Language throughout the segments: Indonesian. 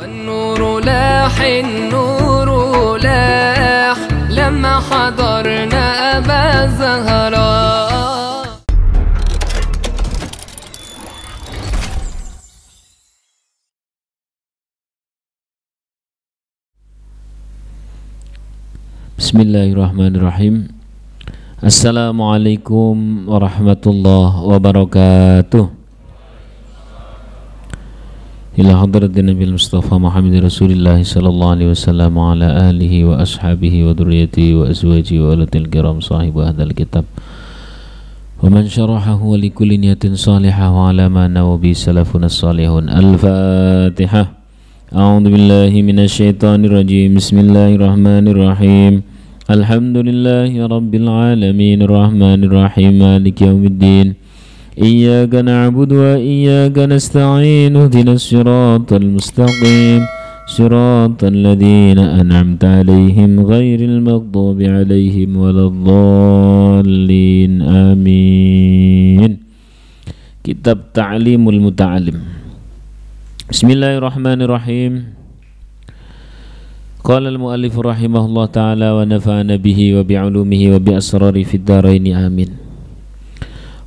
النور لاح النور لاح لما حضرنا أبا زهراء. Bismillahirrahmanirrahim. Assalamualaikum warahmatullahi wabarakatuh. Ila hadratin Nabil Mustafa Muhammad Rasulillah sallallahu alaihi wasallam wa ala alihi wa ashabihi wa dhurriyyatihi wa azwajihi wa alatil kiram sahibu hadzal kitab wa man syarahahu wa likulli niyatin salihah wa ala ma nawabi salafun as-salihun. Al-Fatihah. A'udzu billahi minasyaitonir rajim. Bismillahirrahmanirrahim. Alhamdulillahi rabbil alamin arrahmanir rahim maliki yaumiddin. Iyyaka na'budu wa iyyaka nasta'in ihdinas siratal mustaqim siratal ladzina an'amta 'alaihim ghairil maghdubi 'alaihim waladdallin. Amin. Kitab Ta'limul Muta'allim. Bismillahirrahmanirrahim. Qala al-mu'allif rahimahullah ta'ala wa nafa'ana bihi wa bi'ulumihi wa bi'asrari fid dharaini amin.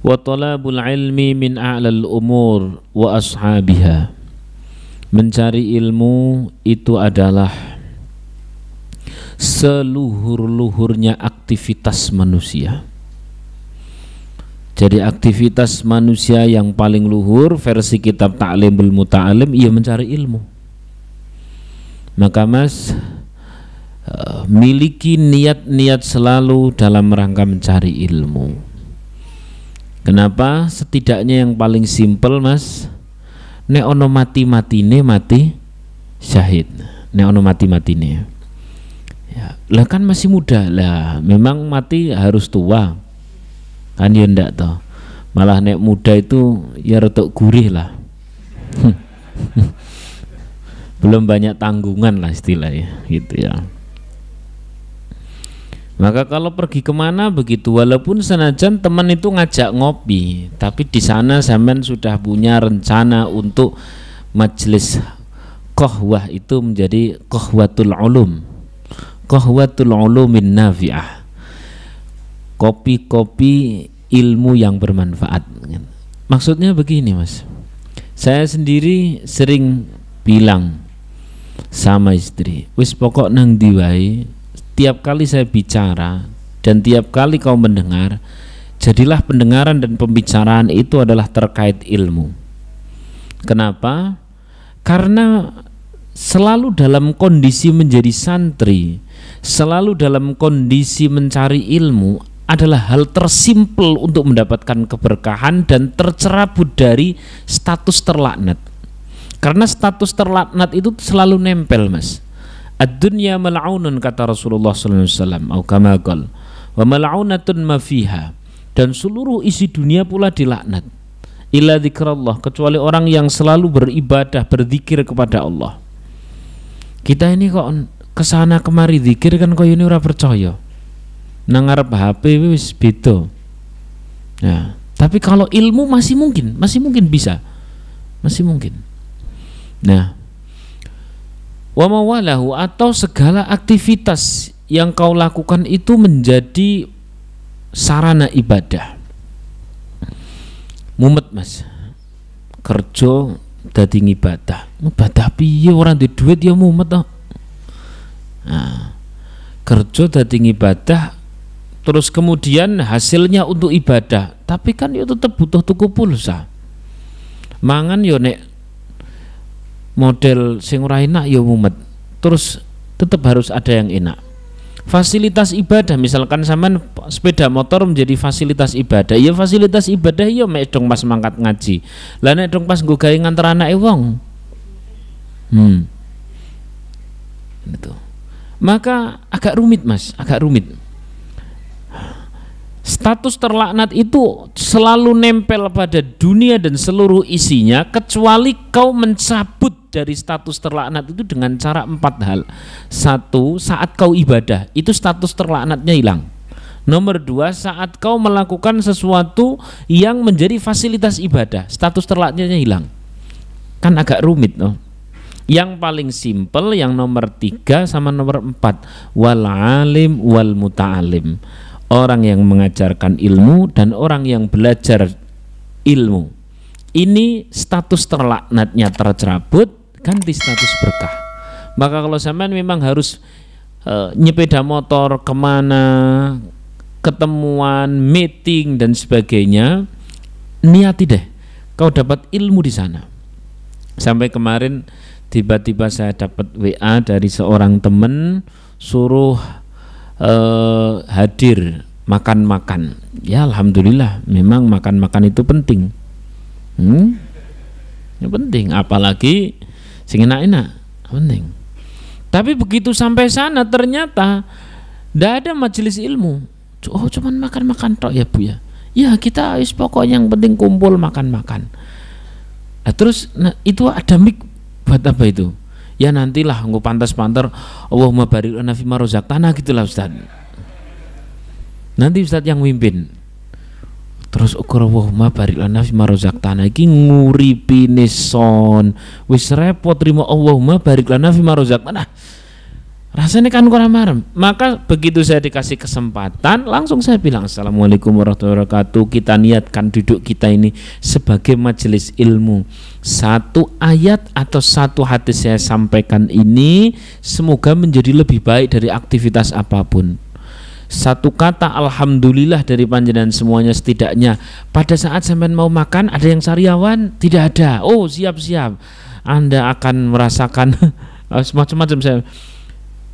Wa talabul ilmi min a'lal umur wa ashabiha. Mencari ilmu itu adalah seluhur-luhurnya aktivitas manusia. Jadi aktivitas manusia yang paling luhur versi kitab Ta'limul Muta'allim ia mencari ilmu. Maka mas miliki niat-niat selalu dalam rangka mencari ilmu. Kenapa? Setidaknya yang paling simpel mas, nek ono mati-matine mati syahid. Nek ono mati-matine ya, lah kan masih muda lah, memang mati harus tua kan ya ndak toh. Malah nek muda itu ya retuk gurih lah. Belum banyak tanggungan lah istilahnya gitu ya. Maka kalau pergi kemana begitu, walaupun senajan teman itu ngajak ngopi, tapi di sana sampean sudah punya rencana untuk majelis qahwah itu menjadi qahwatul ulum, qahwatul ulumin nafi'ah, kopi-kopi ilmu yang bermanfaat. Maksudnya begini mas, saya sendiri sering bilang sama istri, wis pokok nang diwai. Tiap kali saya bicara dan tiap kali kau mendengar, jadilah pendengaran dan pembicaraan itu adalah terkait ilmu. Kenapa? Karena selalu dalam kondisi menjadi santri, selalu dalam kondisi mencari ilmu adalah hal tersimpel untuk mendapatkan keberkahan dan tercerabut dari status terlaknat. Karena status terlaknat itu selalu nempel mas. Ad-dunya mal'unun kata Rasulullah sallallahu alaihi wasallam atau kama qala wa mal'unatun ma fiha, dan seluruh isi dunia pula dilaknat illa dzikrallah, kecuali orang yang selalu beribadah berzikir kepada Allah. Kita ini kok kesana kemari zikir kan kok ini ora percaya nang ngarep HP wis beda ya. Tapi kalau ilmu masih mungkin bisa, masih mungkin. Nah, wa mawalahu, atau segala aktivitas yang kau lakukan itu menjadi sarana ibadah. Mumet mas, kerja dadi ibadah. Ibadah piye ora duwe duit ya mumet toh. Nah, kerja dadi ibadah terus kemudian hasilnya untuk ibadah, tapi kan ya tetap butuh tuku pulsa. Mangan yo nek model sing ora enak ya mumet, terus tetap harus ada yang enak. Fasilitas ibadah, misalkan sampean sepeda motor menjadi fasilitas ibadah, ya fasilitas ibadah ya mek dong pas mangkat ngaji. Lah nek dong pas nggo gawe nganter anake wong. Itu. Maka agak rumit mas, agak rumit. Status terlaknat itu selalu nempel pada dunia dan seluruh isinya, kecuali kau mencabut dari status terlaknat itu dengan cara 4 hal. 1, saat kau ibadah itu status terlaknatnya hilang. Nomor 2, saat kau melakukan sesuatu yang menjadi fasilitas ibadah, status terlaknatnya hilang. Kan agak rumit loh. Yang paling simpel yang nomor 3 sama nomor 4, wal alim wal muta'alim. Orang yang mengajarkan ilmu dan orang yang belajar ilmu. Ini status terlaknatnya tercerabut, ganti status berkah. Maka kalau sampean memang harus nyepeda motor kemana, ketemuan, meeting dan sebagainya, niati deh kau dapat ilmu di sana. Sampai kemarin tiba-tiba saya dapat WA dari seorang teman suruh hadir makan-makan. Ya alhamdulillah, memang makan-makan itu penting. Ya penting, apalagi sing enak-enak, penting. Tapi begitu sampai sana ternyata tidak ada majelis ilmu. Oh cuman makan-makan tok ya Bu ya. Ya kita pokoknya yang penting kumpul makan-makan. Nah, terus itu ada mic buat apa itu? Ya nantilah nggak pantas-pantar Allahumma barik lana fima razaqtana gitulah Ustaz. Nanti Ustaz yang mimpin. Terus ukur Allahumma barik lana fima razaqtana iki nguripine son wis repot terima Allahumma barik lana fima razaqtana. Rasanya kan kurang marem. Maka begitu saya dikasih kesempatan, langsung saya bilang assalamualaikum warahmatullahi wabarakatuh. Kita niatkan duduk kita ini sebagai majelis ilmu. Satu ayat atau satu hadis saya sampaikan ini semoga menjadi lebih baik dari aktivitas apapun. Satu kata alhamdulillah dari panjenengan semuanya, setidaknya pada saat sampean mau makan ada yang sariawan, tidak ada. Oh siap-siap, Anda akan merasakan semacam-macam. Saya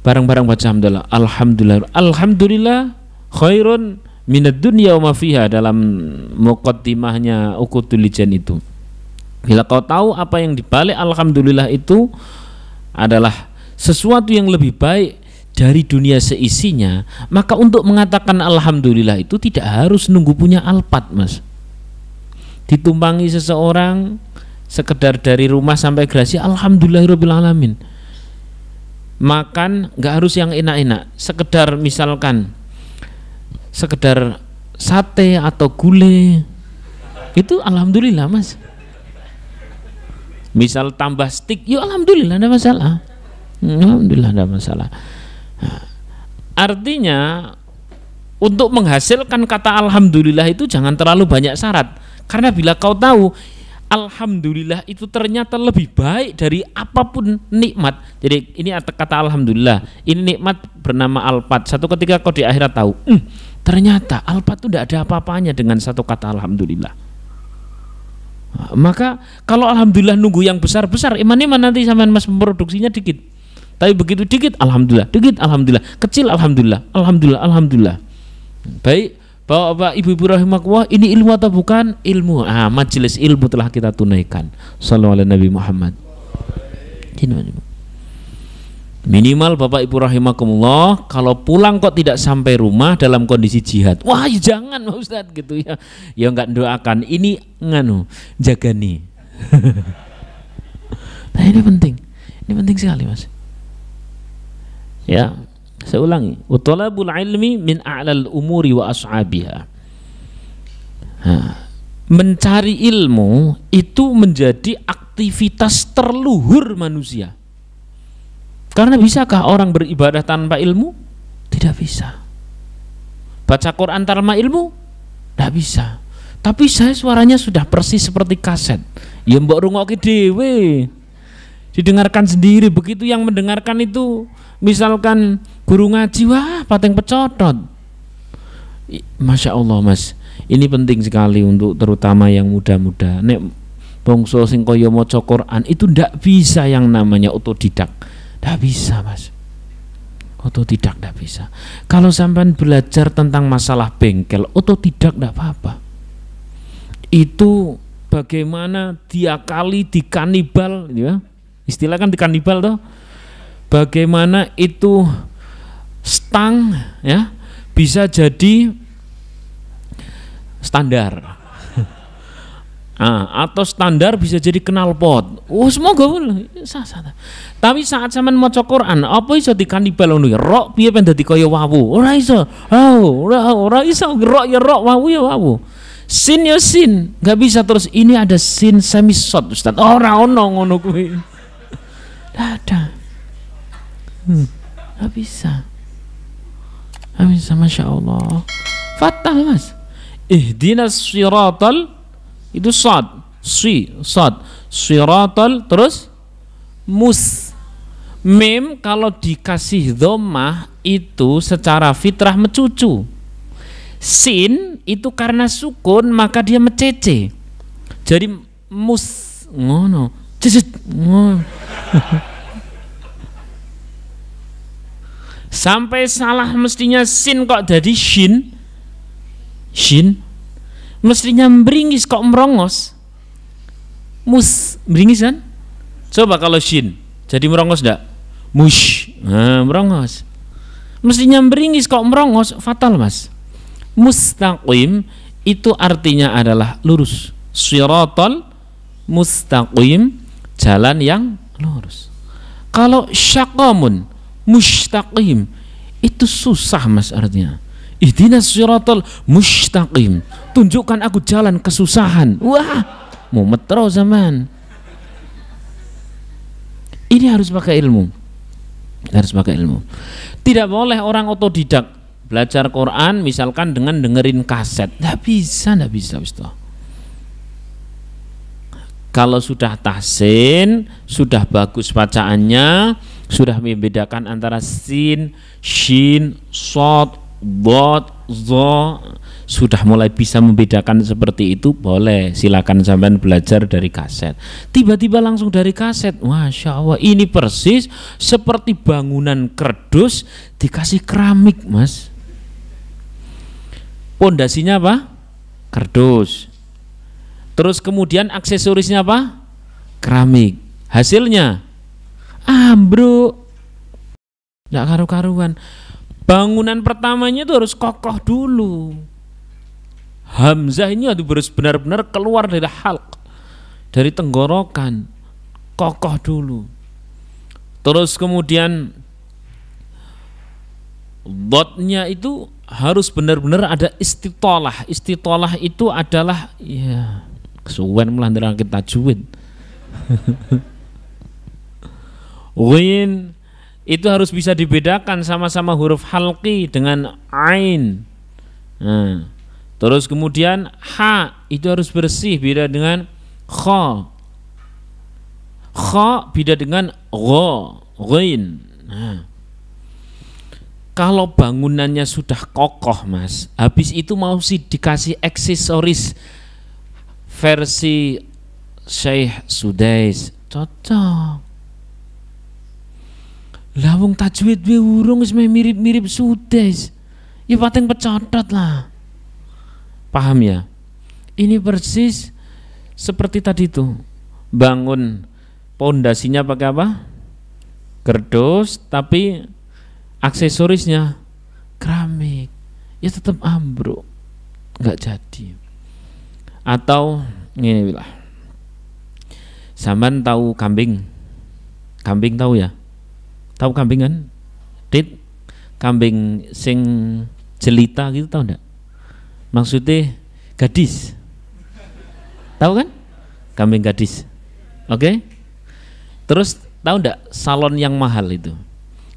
barang-barang baca alhamdulillah, alhamdulillah khairun minad dunya wa ma fiha, dalam muqaddimahnya Uqudul Lijan itu. Bila kau tahu apa yang dibalik alhamdulillah itu adalah sesuatu yang lebih baik dari dunia seisinya, maka untuk mengatakan alhamdulillah itu tidak harus nunggu punya alpat, Mas. Ditumpangi seseorang sekedar dari rumah sampai gerasi alhamdulillahirabbil alamin. Makan nggak harus yang enak-enak, sekedar misalkan sekedar sate atau gulai itu alhamdulillah, Mas. Misal tambah stik, yuk alhamdulillah, ada masalah. Alhamdulillah ada masalah. Nah, artinya untuk menghasilkan kata alhamdulillah itu jangan terlalu banyak syarat, karena bila kau tahu alhamdulillah itu ternyata lebih baik dari apapun nikmat. Jadi ini kata alhamdulillah, ini nikmat bernama alpat. Satu ketika kau di akhirat tahu, ternyata alpat itu tidak ada apa-apanya dengan satu kata alhamdulillah. Maka kalau alhamdulillah nunggu yang besar-besar, iman nanti sampean Mas memproduksinya dikit. Tapi begitu dikit alhamdulillah, dikit alhamdulillah, kecil alhamdulillah, alhamdulillah. Baik Bapak Ibu rahimakumullah, ini ilmu atau bukan? Ilmu. Majelis ilmu telah kita tunaikan. Sallallahu alaihi Nabi Muhammad. Minimal Bapak Ibu rahimakumullah, kalau pulang kok tidak sampai rumah dalam kondisi jihad. Wah, jangan Ustaz gitu ya. Ya enggak doakan. Ini jaga nih. Nah, ini penting. Ini penting sekali, Mas. Ya. Saya ulangi, utolabul ilmi min a'lal umuri wa ashabiha. Mencari ilmu itu menjadi aktivitas terluhur manusia. Karena bisakah orang beribadah tanpa ilmu? Tidak bisa. Baca Quran tanpa ilmu? Tidak bisa. Tapi saya suaranya sudah persis seperti kaset. Ya mbok rungokke dhewe. Didengarkan sendiri. Begitu yang mendengarkan itu misalkan guru ngaji, wah pateng pecotot. Masya Allah, Mas, ini penting sekali untuk terutama yang muda-muda. Nek bangsa sing kaya maca Quran itu ndak bisa yang namanya otodidak. Ndak bisa, Mas. Otodidak ndak bisa. Kalau sampean belajar tentang masalah bengkel, otodidak ndak apa-apa. Itu bagaimana diakali, dikanibal, ya. Istilah kan dikanibal toh. Bagaimana itu stang ya bisa jadi standar. Atau standar bisa jadi knalpot. Oh, semoga sah. Tapi saat sampean maca Quran, apa iso dikanibal ngono ya? Rok piye ben dadi kaya wawu? Ora iso. Ora iso rok ya rok, wawu ya wawu. Sin ya sin, enggak bisa terus ini ada sin semi short Ustaz. Ora ono ngono kuwi. Tidak ada. Nggak bisa. Nggak bisa, Masya Allah. Fatal mas. Ihdinas siratal, itu sad, sad, siratal, terus mus. Mim kalau dikasih dhammah itu secara fitrah mencucu. Sin itu karena sukun maka dia mecece. Jadi mus ngono. Cecet ngono. Sampai salah mestinya sin kok jadi shin. Shin. Mestinya meringis kok merongos. Mus meringis kan? Coba kalau shin jadi merongos enggak? Mush. Nah, merongos. Mestinya meringis kok merongos, fatal mas. Mustaqim itu artinya adalah lurus. Shiratal mustaqim, jalan yang lurus. Kalau syaqamun mustaqim itu susah mas artinya. Ihdinas shiratal mustaqim, tunjukkan aku jalan kesusahan. Wah, mumet terus zaman. Ini harus pakai ilmu. Harus pakai ilmu. Tidak boleh orang otodidak belajar Quran misalkan dengan dengerin kaset. Nggak bisa. Kalau sudah tahsin, sudah bagus bacaannya, sudah membedakan antara sin, shin, shad, dot, zo, sudah mulai bisa membedakan seperti itu, boleh silakan sampean belajar dari kaset. Tiba-tiba langsung dari kaset, Masya Allah, ini persis seperti bangunan kerdus dikasih keramik mas. Pondasinya apa? Kerdus. Terus kemudian aksesorisnya apa? Keramik. Hasilnya ambruk. Nggak karu-karuan. Bangunan pertamanya itu harus kokoh dulu. Hamzah ini harus benar-benar keluar dari halq, dari tenggorokan, kokoh dulu. Terus kemudian dotnya itu harus benar-benar ada istitolah. Istitolah itu adalah ya kesuwen melantaran kita tajwid. Ghin itu harus bisa dibedakan sama-sama huruf halqi dengan ain. Nah, terus kemudian ha itu harus bersih, beda dengan kha. Kha beda dengan gha, ghin. Nah, kalau bangunannya sudah kokoh mas, habis itu mau sih dikasih aksesoris versi Syekh Sudais, cocok. Lawung tajwid we urung wis mirip-mirip Sudais, ya pating pecotot lah. Paham ya? Ini persis seperti tadi tuh, bangun pondasinya pakai apa? Kerdus, tapi aksesorisnya keramik, ya tetap ambruk, nggak jadi. Atau ini lah, sampean tahu kambing? Kambing tahu ya? Tahu kambing kan? Dit, kambing sing jelita gitu tahu enggak? Maksudnya gadis. Tahu kan? Kambing gadis. Oke? Terus tahu enggak salon yang mahal itu?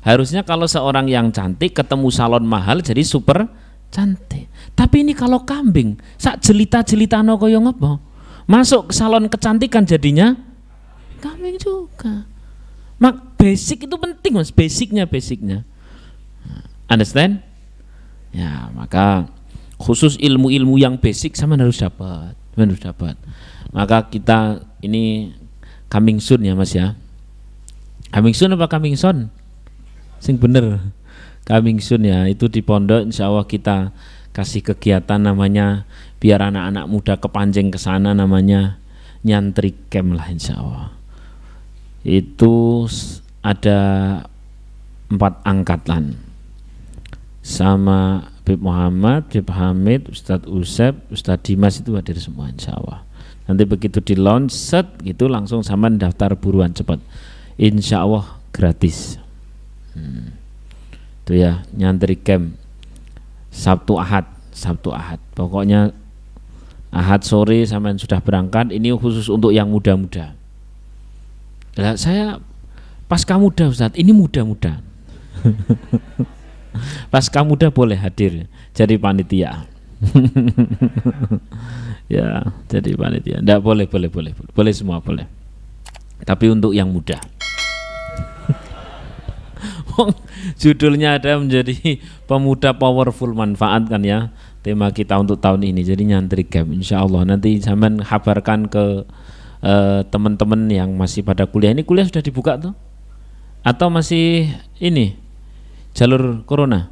Harusnya kalau seorang yang cantik ketemu salon mahal jadi super cantik. Tapi ini kalau kambing, sak jelita-jelitano koyo ngopo? Masuk ke salon kecantikan jadinya kambing juga. Mak basic itu penting mas, basicnya. Understand? Ya, maka khusus ilmu-ilmu yang basic sama harus dapat. Maka kita ini coming soon ya mas ya. Coming soon apa coming soon? Sing bener coming soon ya, itu di pondok insya Allah kita kasih kegiatan namanya biar anak-anak muda kepancing ke sana, namanya nyantri camp lah insya Allah. Itu ada 4 angkatan sama Bib Muhammad, Bib Hamid, Ustadz Usep, Ustadz Dimas itu hadir semua insya Allah. Nanti begitu di launch set gitu langsung sama daftar buruan cepat, insya Allah gratis. Itu ya nyantri camp Sabtu Ahad pokoknya Ahad sore sampai sudah berangkat. Ini khusus untuk yang muda-muda. Saya Pasca muda Ustaz, ini muda-muda. Pasca muda boleh hadir jadi panitia. Ya, jadi panitia. Enggak boleh semua boleh. Tapi untuk yang muda. Judulnya ada menjadi pemuda powerful manfaat kan ya, tema kita untuk tahun ini. Jadi nyantri camp insya Allah nanti zaman kabarkan ke teman-teman yang masih pada kuliah. Ini kuliah sudah dibuka tuh atau masih ini jalur corona?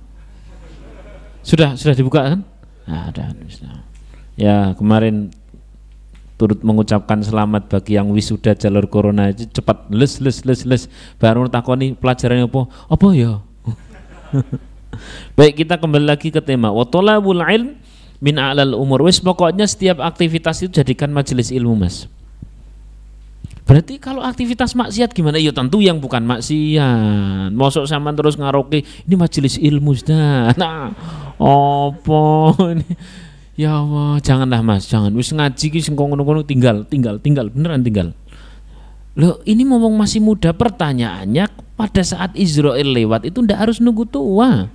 Sudah dibuka kan? Nah, ada. Ya kemarin turut mengucapkan selamat bagi yang wisuda jalur corona, cepat les baru takoni pelajarannya apa ya. Baik, kita kembali lagi ke tema wa talabul ilm min a'lal umur. Wis pokoknya setiap aktivitas itu jadikan majelis ilmu Mas. Berarti kalau aktivitas maksiat gimana? Ya tentu yang bukan maksiat. Mosok sampean terus ngaroke ini majelis ilmu sudah. Nah, opo ini? Ya Allah, janganlah Mas, jangan. Wis ngaji ki sing ngono-ngono tinggal, beneran tinggal. Loh, ini ngomong masih muda, pertanyaannya pada saat Israel lewat itu ndak harus nunggu tua.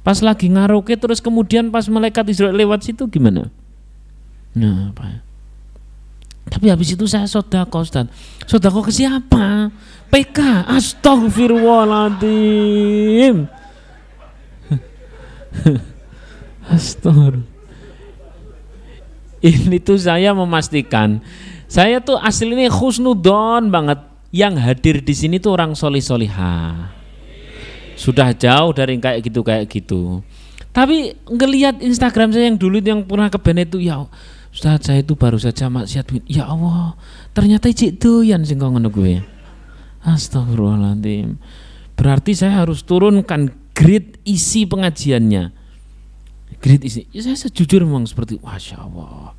Pas lagi ngaroke terus kemudian pas malaikat Israel lewat situ gimana? Nah, apa? Tapi habis itu saya sedekah Ustaz. Sedekah ke siapa? PK. Astagfirullahaladzim. Astagfirullah. Ini tuh saya memastikan, saya tuh aslinya khusnudon banget. Yang hadir di sini tuh orang solih-solihah. Sudah jauh dari kayak gitu. Tapi ngelihat Instagram saya yang dulu yang pernah ke band itu, ya Ustaz saya itu baru saja maksiat. Ya Allah, ternyata itu yang sing ngono gue. Astagfirullahaladzim. Berarti saya harus turunkan grade isi pengajiannya. Grade isi. Ya, saya sejujur memang seperti Masya Allah.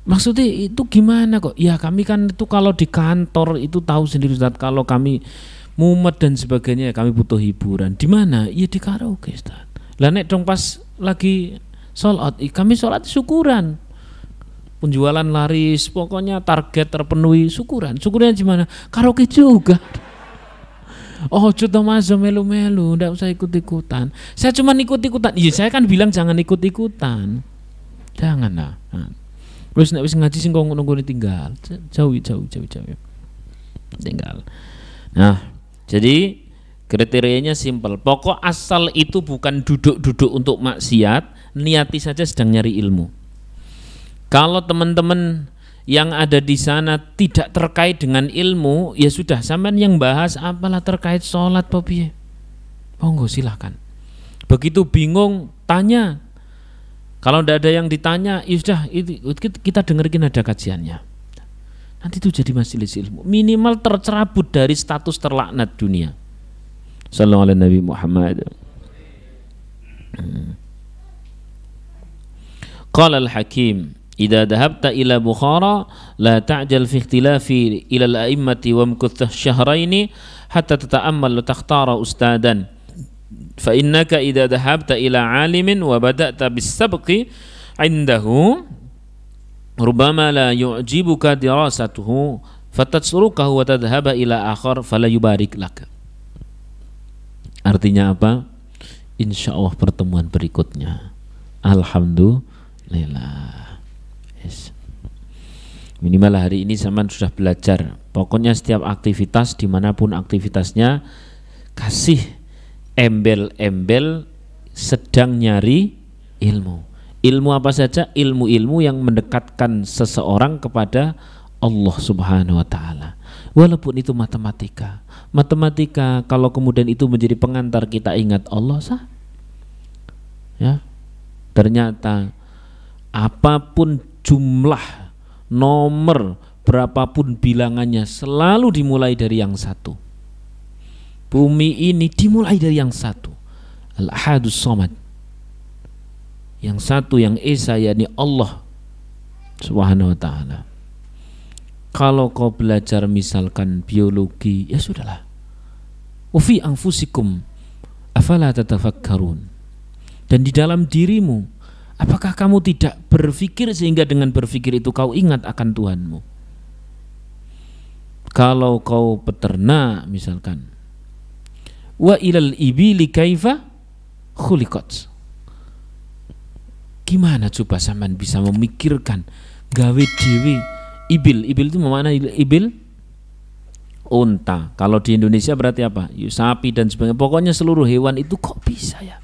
Maksudnya itu gimana kok? Ya kami kan itu kalau di kantor itu tahu sendiri Ustaz, kalau kami mumet dan sebagainya kami butuh hiburan. Di mana? Ya di karaoke Ustaz. Lah nek dong pas lagi sholat, kami sholat syukuran. Penjualan laris, pokoknya target terpenuhi, syukuran. Syukurannya gimana? Karaoke juga. Oh jodoh Mas melu-melu, ndak usah ikut-ikutan. Saya cuma ikut-ikutan. Iya saya kan bilang jangan ikut-ikutan. Jangan lah. Terus nek wis ngaji sing ngono tinggal. Jauh. Tinggal. Nah, jadi kriterianya simpel. Pokok asal itu bukan duduk-duduk untuk maksiat, niati saja sedang nyari ilmu. Kalau teman-teman yang ada di sana tidak terkait dengan ilmu, ya sudah sampean yang bahas apalah terkait sholat piye. Monggo silahkan. Begitu bingung tanya. Kalau tidak ada yang ditanya, ya sudah kita dengerin ada kajiannya. Nanti itu jadi majelis ilmu. Minimal tercerabut dari status terlaknat dunia. Sallallahu alaihi Nabi Muhammad. Qala al-Hakim idza dhahabta ila Bukhara la ta'jal fi ikhtilafi ila al-a'immati wa mkuth syahraini hatta tata'ammal takhtara ustadan fa innaka idza dhahabta ila 'alimin wa bada'ta bis-sabqi 'indahu rubbama la yu'jibuka dirasatuhu fatatsurukahu wa tadhhaba ila akhar fala yubarik lak. Artinya apa? Insyaallah pertemuan berikutnya. Alhamdulillah. Yes. Minimal hari ini zaman sudah belajar. Pokoknya setiap aktivitas dimanapun aktivitasnya kasih embel-embel sedang nyari ilmu. Ilmu apa saja? Ilmu-ilmu yang mendekatkan seseorang kepada Allah Subhanahu wa Ta'ala. Walaupun itu matematika. Matematika kalau kemudian itu menjadi pengantar kita ingat Allah sah. Ya. Ternyata apapun jumlah, nomor, berapapun bilangannya selalu dimulai dari yang satu. Bumi ini dimulai dari yang satu. Al-Ahadus Samad. Yang satu yang esa yakni Allah Subhanahu wa Ta'ala. Kalau kau belajar misalkan biologi, ya sudahlah. Wa fi anfusikum afala tatafakkarun. Dan di dalam dirimu, apakah kamu tidak berpikir sehingga dengan berpikir itu kau ingat akan Tuhanmu? kalau kau peternak misalkan, wa ilal ibili kaifa khuliqat. Gimana coba sampean bisa memikirkan gawe dhewe ibil itu mana ibil? Unta. Kalau di Indonesia berarti apa? Sapi dan sebagainya. Pokoknya seluruh hewan itu kok bisa ya?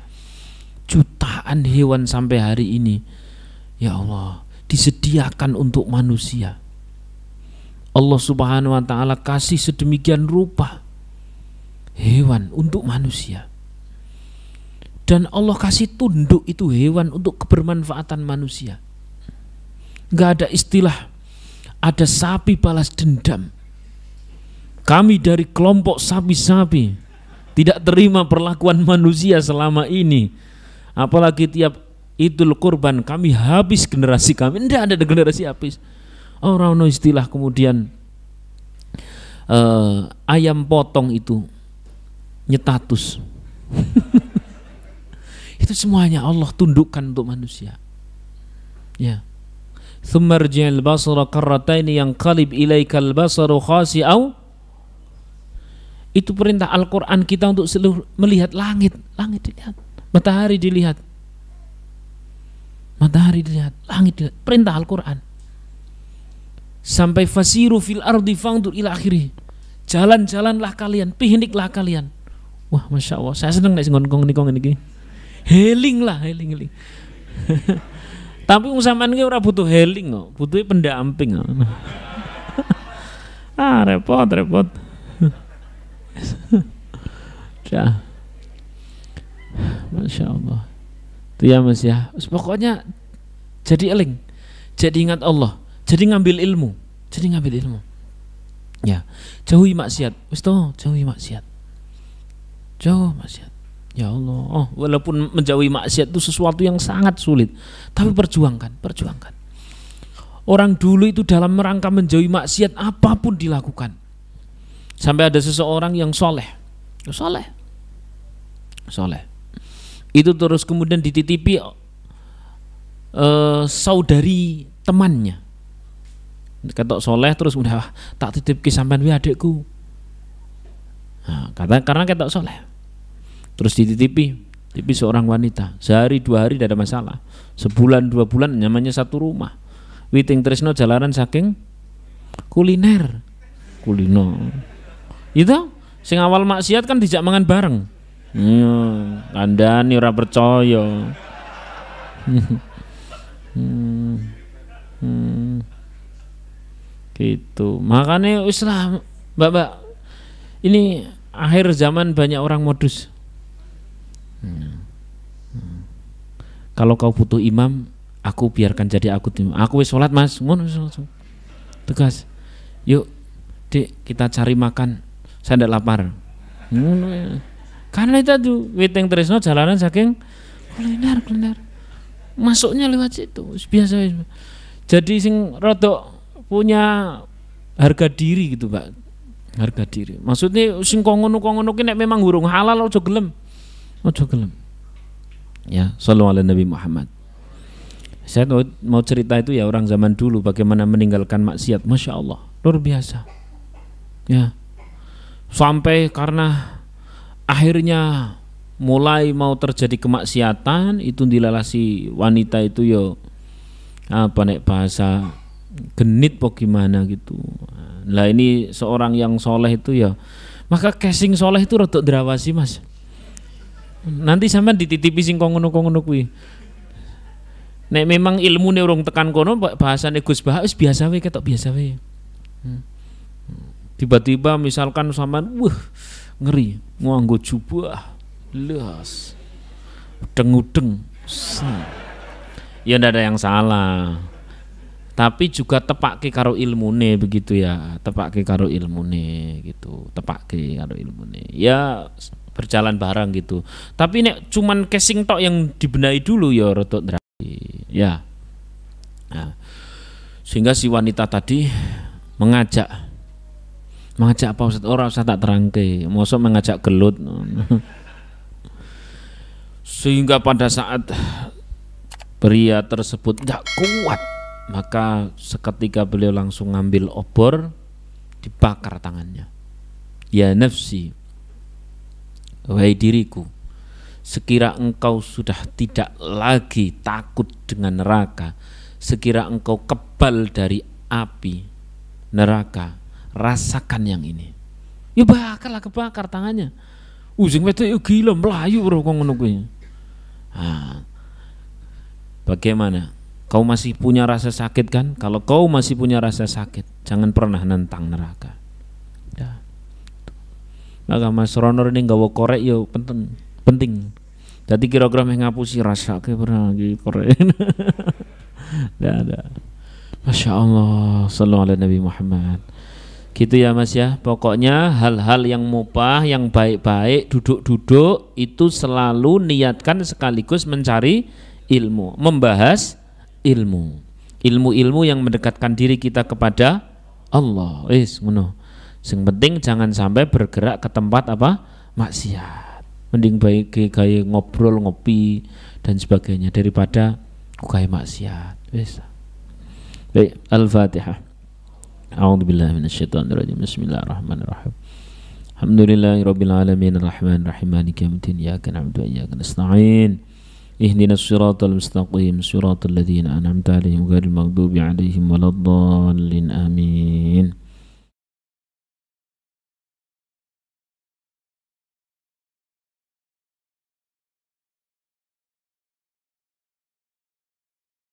Jutaan hewan sampai hari ini. Ya Allah, disediakan untuk manusia. Allah Subhanahu wa taala kasih sedemikian rupa hewan untuk manusia. Dan Allah kasih tunduk itu hewan untuk kebermanfaatan manusia. Enggak ada istilah ada sapi balas dendam. Kami dari kelompok sapi-sapi tidak terima perlakuan manusia selama ini. Apalagi tiap Idul Kurban kami habis generasi kami. Tidak ada generasi habis. Orang no istilah kemudian ayam potong itu nyetatus. Itu semuanya Allah tundukkan untuk manusia. Ya. Tsummarji'al basara karrataini yanqalib ilaikal basaru khasi'au. Itu perintah Al-Quran kita untuk seluruh melihat langit dilihat, matahari dilihat, langit dilihat, perintah Al-Quran. Sampai fasiru fil ardi fangdur ila akhirih, jalan-jalanlah kalian, pikniklah kalian. Wah, Masya Allah, saya seneng nek sing ngongkong niki. Heling. Tapi sampean iki ora butuh heling kok, butuh pendamping. Repot. Ya. Masya Allah. Itu ya Mas ya. Pokoknya jadi eling, jadi ingat Allah, jadi ngambil ilmu. Ya, jauhi maksiat. Wis to, jauhi maksiat. Jauh maksiat. Ya Allah. Walaupun menjauhi maksiat itu sesuatu yang sangat sulit, tapi perjuangkan. Orang dulu itu dalam rangka menjauhi maksiat apapun dilakukan. Sampai ada seseorang yang soleh. Itu terus kemudian dititipi saudari temannya. Ketok soleh terus udah tak titip ke sampean wi adikku. Nah, karena ketok soleh. Terus dititipi seorang wanita. Sehari 2 hari tidak ada masalah. Sebulan 2 bulan nyamannya satu rumah. Witing tresno jalanan saking kuliner. Itu sing awal maksiat kan dijak mangan bareng. Kandhani ora percaya. Gitu. Makanya Islam, Mbak, ini akhir zaman banyak orang modus. Kalau kau butuh imam, aku biarkan jadi aku imam. Aku wis sholat Mas, ngono langsung. Tegas. Yuk, Dik, kita cari makan. Saya tidak lapar. Karena itu tuh witing tresno jalanan saking kuliner. Masuknya lewat situ, biasa. Jadi sing rodok punya harga diri gitu, Pak. Harga diri. Maksudnya sing ngono ki nek memang hurung halal ojo gelem. Ya, sallallahu alaihi Nabi Muhammad. Saya mau cerita itu ya orang zaman dulu bagaimana meninggalkan maksiat, Masya Allah, luar biasa. Ya. Sampai karena akhirnya mulai mau terjadi kemaksiatan itu dilalasi wanita itu yo apa nek bahasa genit po gimana gitu. Lah ini seorang yang soleh itu ya, maka casing soleh itu rodok drawasi Mas. Nanti sampean dititipi sing ngono kuwi. Nek memang ilmune urung tekan kono bahasane Gus Bah wis biasa wae ketok biasa wae. Tiba-tiba misalkan sampean ngeri nganggo jubah las deng-udeng ya ndak ada yang salah, tapi juga tepake karo ilmune begitu ya, tepake karo ilmune ya berjalan bareng gitu. Tapi nek cuman casing tok yang dibenahi dulu ya rodok ndrawi ya. Nah, sehingga si wanita tadi mengajak apa Ustaz? Orang usah tak terangke, mosok mengajak gelut. Sehingga pada saat pria tersebut tidak kuat, maka seketika beliau langsung ngambil obor, dibakar tangannya. Ya nafsi, wahai diriku, sekira engkau sudah tidak lagi takut dengan neraka, sekira engkau kebal dari api neraka, rasakan yang ini. Ya bakarlah, kebakar tangannya. Sing wedok yo gila melayu bro kok ngono kuwi. Bagaimana? Kau masih punya rasa sakit kan? Kalau kau masih punya rasa sakit, jangan pernah nentang neraka. Ya. Maka Mas Ronor ini gawa korek yo penting. Jadi kira-kira ngapusi rasa ke pernah lagi korek. Ada. Masya Allah, sallallahu alaihi Nabi Muhammad. Gitu ya Mas ya. Pokoknya hal-hal yang mubah, yang baik-baik, duduk-duduk itu selalu niatkan sekaligus mencari ilmu, membahas ilmu. Ilmu-ilmu yang mendekatkan diri kita kepada Allah. Ngono. Yang penting jangan sampai bergerak ke tempat apa? Maksiat. Mending baik kayak ngobrol, ngopi dan sebagainya daripada kayak maksiat. Baik, Al-Fatihah. A'udzubillahi minasyaitonirrajim. Bismillahirrahmanirrahim. Alhamdulillahirabbil alamin arrahmanir rahim maliki yaumiddin iyyaka na'budu wa iyyaka nasta'in. Ihdinas siratal mustaqim siratal ladzina an'amta 'alaihim ghairil maghdubi 'alaihim waladdallin. Amin.